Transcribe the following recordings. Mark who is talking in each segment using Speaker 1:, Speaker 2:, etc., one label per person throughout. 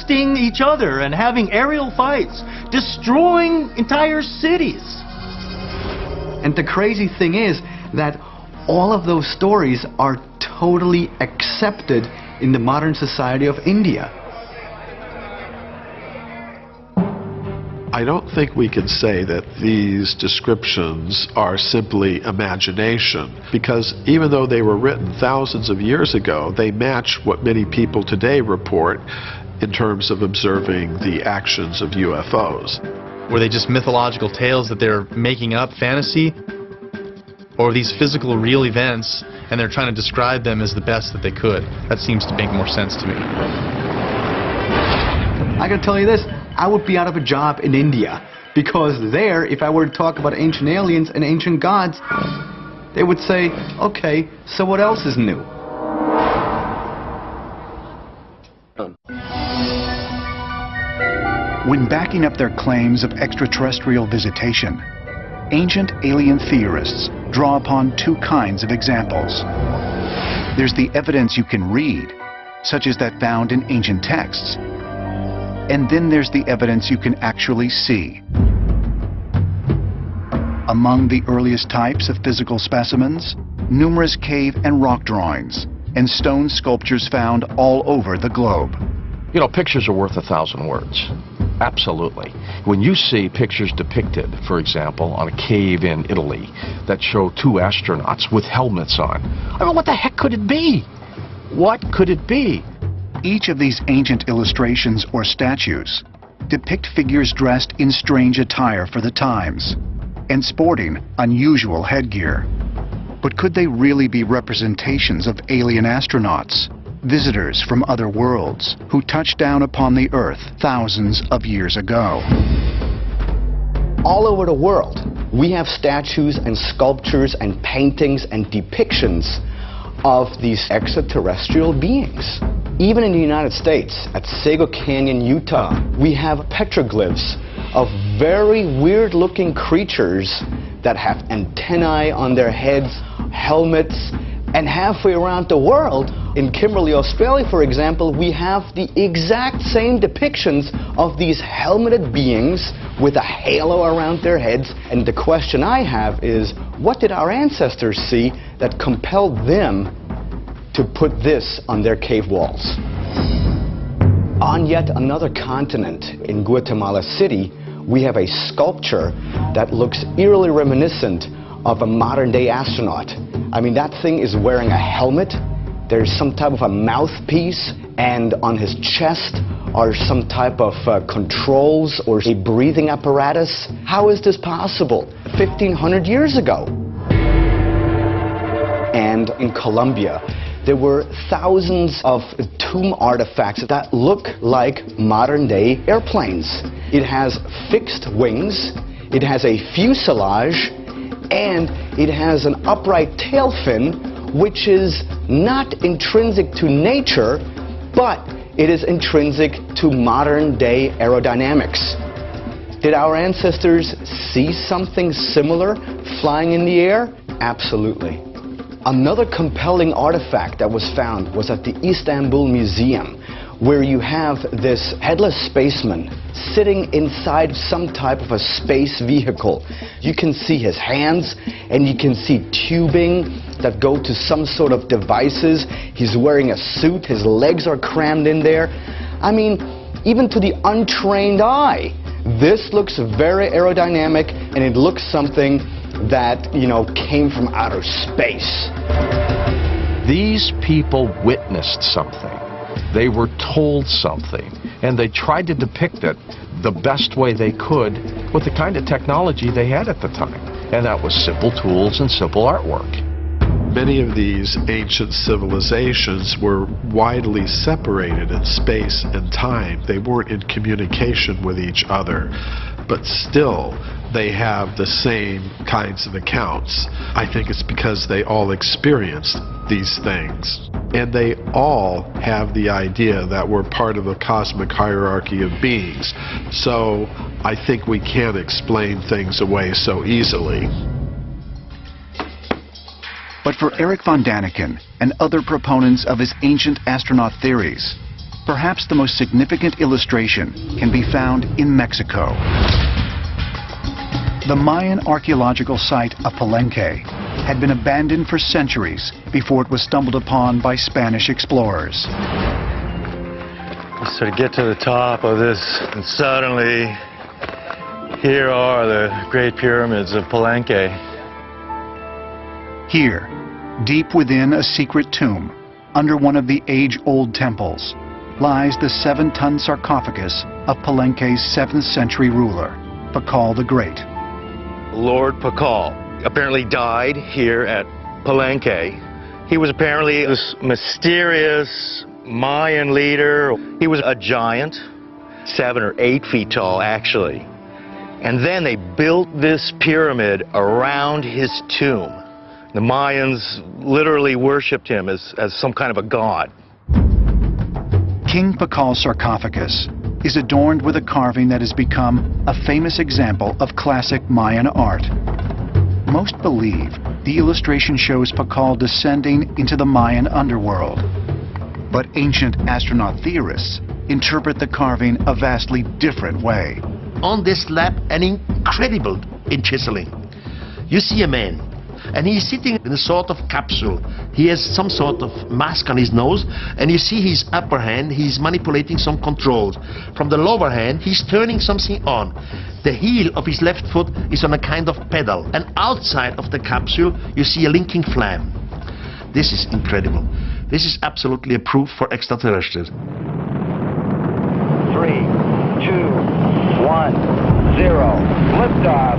Speaker 1: blasting each other and having aerial fights, destroying entire cities.
Speaker 2: And the crazy thing is that all of those stories are totally accepted in the modern society of India.
Speaker 3: I don't think we can say that these descriptions are simply imagination, because even though they were written thousands of years ago, they match what many people today report in terms of observing the actions of UFOs.
Speaker 4: Were they just mythological tales that they're making up, fantasy? Or these physical, real events, and they're trying to describe them as the best that they could? That seems to make more sense to me.
Speaker 2: I gotta tell you this, I would be out of a job in India, because there, if I were to talk about ancient aliens and ancient gods, they would say, okay, so what else is new?
Speaker 5: When backing up their claims of extraterrestrial visitation, ancient alien theorists draw upon two kinds of examples. There's the evidence you can read, such as that found in ancient texts. And then there's the evidence you can actually see. Among the earliest types of physical specimens, numerous cave and rock drawings and stone sculptures found all over the globe.
Speaker 6: You know, pictures are worth 1,000 words. Absolutely. When you see pictures depicted, for example, on a cave in Italy that show two astronauts with helmets on, I mean, what the heck could it be? What could it be?
Speaker 5: Each of these ancient illustrations or statues depict figures dressed in strange attire for the times and sporting unusual headgear. But could they really be representations of alien astronauts, visitors from other worlds who touched down upon the Earth thousands of years ago?
Speaker 7: All over the world, we have statues and sculptures and paintings and depictions of these extraterrestrial beings. Even in the United States, at Sago Canyon, Utah, we have petroglyphs of very weird-looking creatures that have antennae on their heads, helmets, and halfway around the world, in Kimberley, Australia, for example, we have the exact same depictions of these helmeted beings with a halo around their heads. And the question I have is, what did our ancestors see that compelled them to put this on their cave walls? On yet another continent, in Guatemala City, we have a sculpture that looks eerily reminiscent of a modern-day astronaut. I mean, that thing is wearing a helmet, there's some type of a mouthpiece, and on his chest are some type of controls or a breathing apparatus. How is this possible? 1,500 years ago. And in Colombia, there were thousands of tomb artifacts that look like modern-day airplanes. It has fixed wings, it has a fuselage, and it has an upright tail fin, which is not intrinsic to nature, but it is intrinsic to modern-day aerodynamics. Did our ancestors see something similar flying in the air? Absolutely. Another compelling artifact that was found was at the Istanbul Museum, where you have this headless spaceman sitting inside some type of a space vehicle. You can see his hands, and you can see tubing that go to some sort of devices. He's wearing a suit, his legs are crammed in there. I mean, even to the untrained eye, this looks very aerodynamic, and it looks something that, you know, came from outer space.
Speaker 6: These people witnessed something. They were told something, and they tried to depict it the best way they could with the kind of technology they had at the time. And that was simple tools and simple artwork.
Speaker 3: Many of these ancient civilizations were widely separated in space and time. They weren't in communication with each other, but still they have the same kinds of accounts. I think it's because they all experienced these things. And they all have the idea that we're part of a cosmic hierarchy of beings. So I think we can't explain things away so easily.
Speaker 5: But for Eric von Daniken and other proponents of his ancient astronaut theories, Perhaps the most significant illustration can be found in Mexico. The Mayan archaeological site of Palenque had been abandoned for centuries before it was stumbled upon by Spanish explorers.
Speaker 8: We sort of get to the top of this, and suddenly, here are the Great Pyramids of Palenque.
Speaker 5: Here, deep within a secret tomb, under one of the age-old temples, lies the 7-ton sarcophagus of Palenque's 7th century ruler, Pakal the Great.
Speaker 8: Lord Pakal apparently died here at Palenque. He was apparently this mysterious Mayan leader. He was a giant, 7 or 8 feet tall actually. And then they built this pyramid around his tomb. The Mayans literally worshipped him as some kind of a god.
Speaker 5: King Pakal's sarcophagus is adorned with a carving that has become a famous example of classic Mayan art. Most believe the illustration shows Pakal descending into the Mayan underworld. But ancient astronaut theorists interpret the carving a vastly different way.
Speaker 9: On this slab, an incredible chiseling. You see a man, and he's sitting in a sort of capsule. He has some sort of mask on his nose, and you see his upper hand, he's manipulating some controls. From the lower hand, he's turning something on. The heel of his left foot is on a kind of pedal, and outside of the capsule, you see a linking flame. This is incredible. This is absolutely a proof for extraterrestrials. 3, 2, 1, 0, liftoff.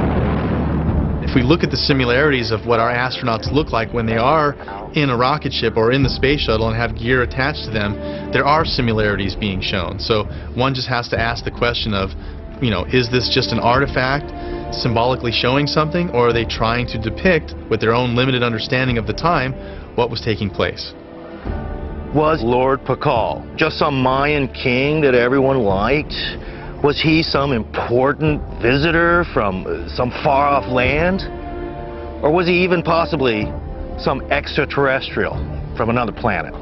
Speaker 4: If we look at the similarities of what our astronauts look like when they are in a rocket ship or in the space shuttle and have gear attached to them, there are similarities being shown. So one just has to ask the question of, you know, is this just an artifact symbolically showing something, or are they trying to depict, with their own limited understanding of the time, what was taking place?
Speaker 8: Was Lord Pakal just some Mayan king that everyone liked? Was he some important visitor from some far-off land? Or was he even possibly some extraterrestrial from another planet?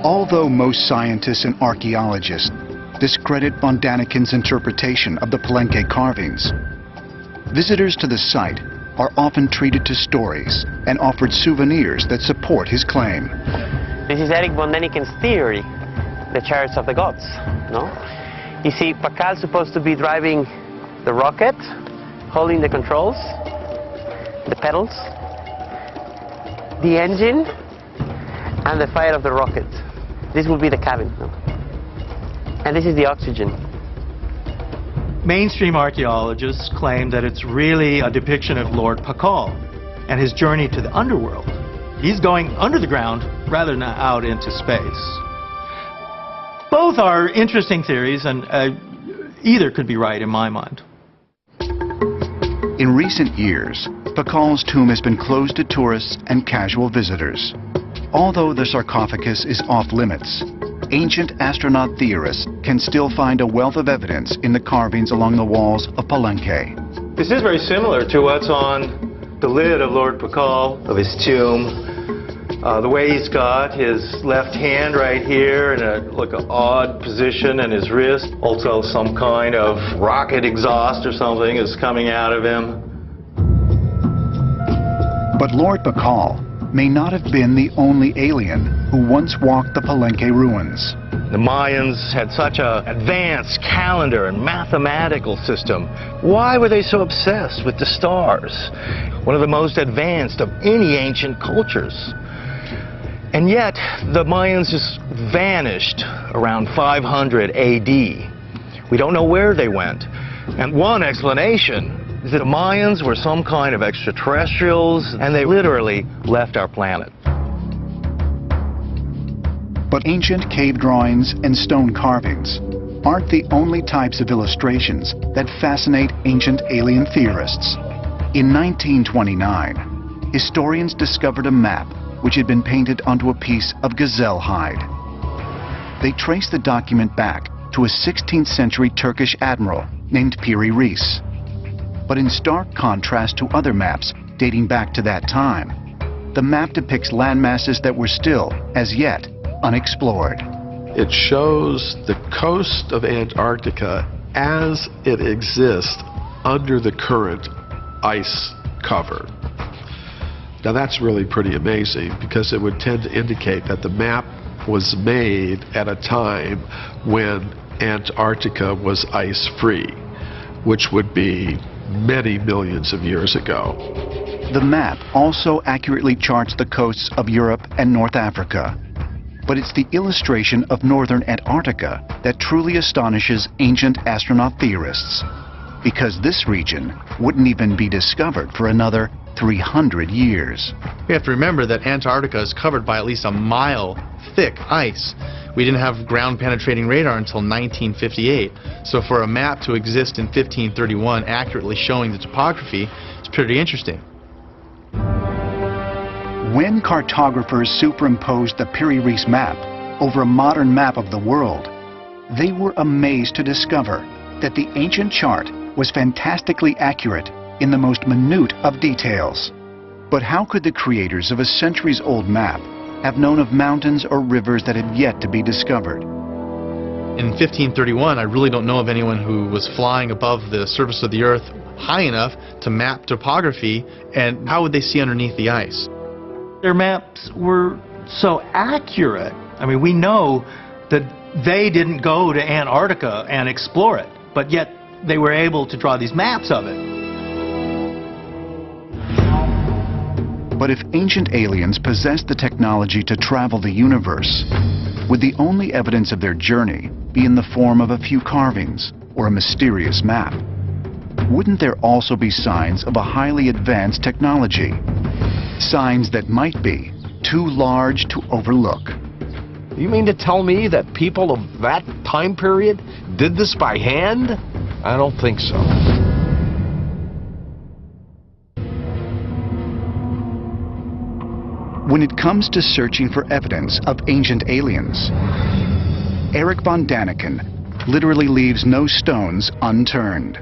Speaker 5: Although most scientists and archaeologists discredit von Daniken's interpretation of the Palenque carvings, visitors to the site are often treated to stories and offered souvenirs that support his claim.
Speaker 10: This is Eric von Daniken's theory, the chariots of the gods, no? You see, Pakal's supposed to be driving the rocket, holding the controls, the pedals, the engine, and the fire of the rocket. This will be the cabin, no? And this is the oxygen.
Speaker 1: Mainstream archaeologists claim that it's really a depiction of Lord Pakal and his journey to the underworld. He's going under the ground rather than out into space. Both are interesting theories, and either could be right in my mind.
Speaker 5: In recent years, Pakal's tomb has been closed to tourists and casual visitors. Although the sarcophagus is off limits, ancient astronaut theorists can still find a wealth of evidence in the carvings along the walls of Palenque.
Speaker 8: This is very similar to what's on the lid of Lord Pakal, of his tomb. The way he's got his left hand right here in like an odd position, and his wrist. Also some kind of rocket exhaust or something is coming out of him.
Speaker 5: But Lord Pakal may not have been the only alien who once walked the Palenque ruins.
Speaker 8: The Mayans had such an advanced calendar and mathematical system. Why were they so obsessed with the stars? One of the most advanced of any ancient cultures. And yet, the Mayans just vanished around 500 AD. We don't know where they went. And one explanation is that the Mayans were some kind of extraterrestrials, and they literally left our planet.
Speaker 5: But ancient cave drawings and stone carvings aren't the only types of illustrations that fascinate ancient alien theorists. In 1929, historians discovered a map which had been painted onto a piece of gazelle hide. They traced the document back to a 16th century Turkish admiral named Piri Reis. But in stark contrast to other maps dating back to that time, the map depicts landmasses that were still, as yet, unexplored.
Speaker 3: It shows the coast of Antarctica as it exists under the current ice cover. Now that's really pretty amazing, because it would tend to indicate that the map was made at a time when Antarctica was ice-free, which would be many millions of years ago.
Speaker 5: The map also accurately charts the coasts of Europe and North Africa. But it's the illustration of northern Antarctica that truly astonishes ancient astronaut theorists, because this region wouldn't even be discovered for another 300 years.
Speaker 4: We have to remember that Antarctica is covered by at least a mile thick ice. We didn't have ground-penetrating radar until 1958, so for a map to exist in 1531 accurately showing the topography, it's pretty interesting.
Speaker 5: When cartographers superimposed the Piri Reis map over a modern map of the world, they were amazed to discover that the ancient chart was fantastically accurate in the most minute of details. But how could the creators of a centuries-old map have known of mountains or rivers that had yet to be discovered?
Speaker 4: In 1531, I really don't know of anyone who was flying above the surface of the Earth high enough to map topography, and how would they see underneath the ice?
Speaker 1: Their maps were so accurate. I mean, we know that they didn't go to Antarctica and explore it, but yet they were able to draw these maps of it.
Speaker 5: But if ancient aliens possessed the technology to travel the universe, would the only evidence of their journey be in the form of a few carvings or a mysterious map? Wouldn't there also be signs of a highly advanced technology? Signs that might be too large to overlook.
Speaker 6: You mean to tell me that people of that time period did this by hand? I don't think so.
Speaker 5: When it comes to searching for evidence of ancient aliens, Eric von Daniken literally leaves no stones unturned.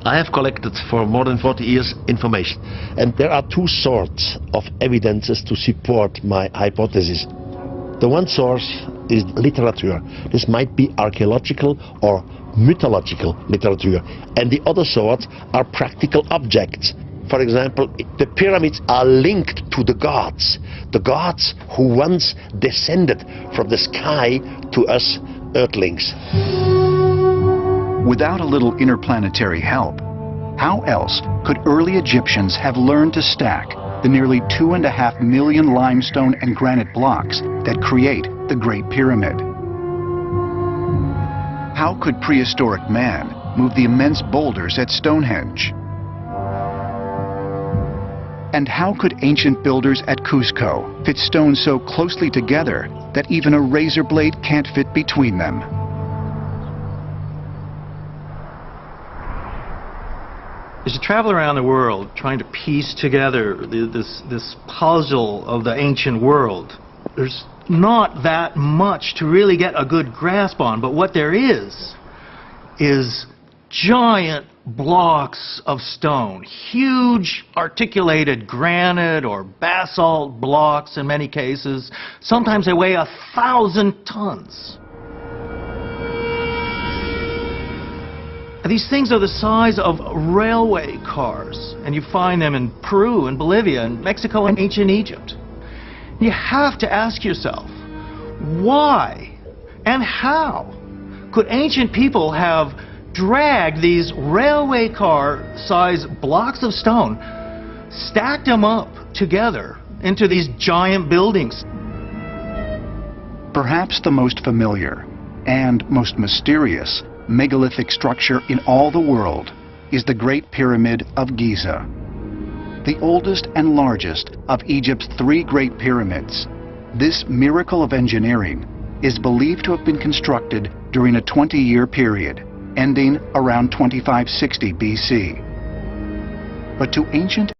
Speaker 9: I have collected for more than 40 years information, and there are two sorts of evidences to support my hypothesis. The one source is literature. This might be archaeological or mythological literature, and the other sorts are practical objects. For example, the pyramids are linked to the gods who once descended from the sky to us earthlings.
Speaker 5: Without a little interplanetary help, how else could early Egyptians have learned to stack the nearly 2.5 million limestone and granite blocks that create the Great Pyramid? How could prehistoric man move the immense boulders at Stonehenge? And how could ancient builders at Cusco fit stones so closely together that even a razor blade can't fit between them?
Speaker 1: As you travel around the world trying to piece together this puzzle of the ancient world, there's not that much to really get a good grasp on, but what there is giant blocks of stone, huge articulated granite or basalt blocks in many cases. Sometimes they weigh 1,000 tons. These things are the size of railway cars, and you find them in Peru and Bolivia and Mexico and ancient Egypt. You have to ask yourself, why and how could ancient people have dragged these railway car-sized blocks of stone, stacked them up together into these giant buildings?
Speaker 5: Perhaps the most familiar and most mysterious megalithic structure in all the world is the Great Pyramid of Giza. The oldest and largest of Egypt's 3 great pyramids, this miracle of engineering is believed to have been constructed during a 20-year period, ending around 2560 BC. But to ancient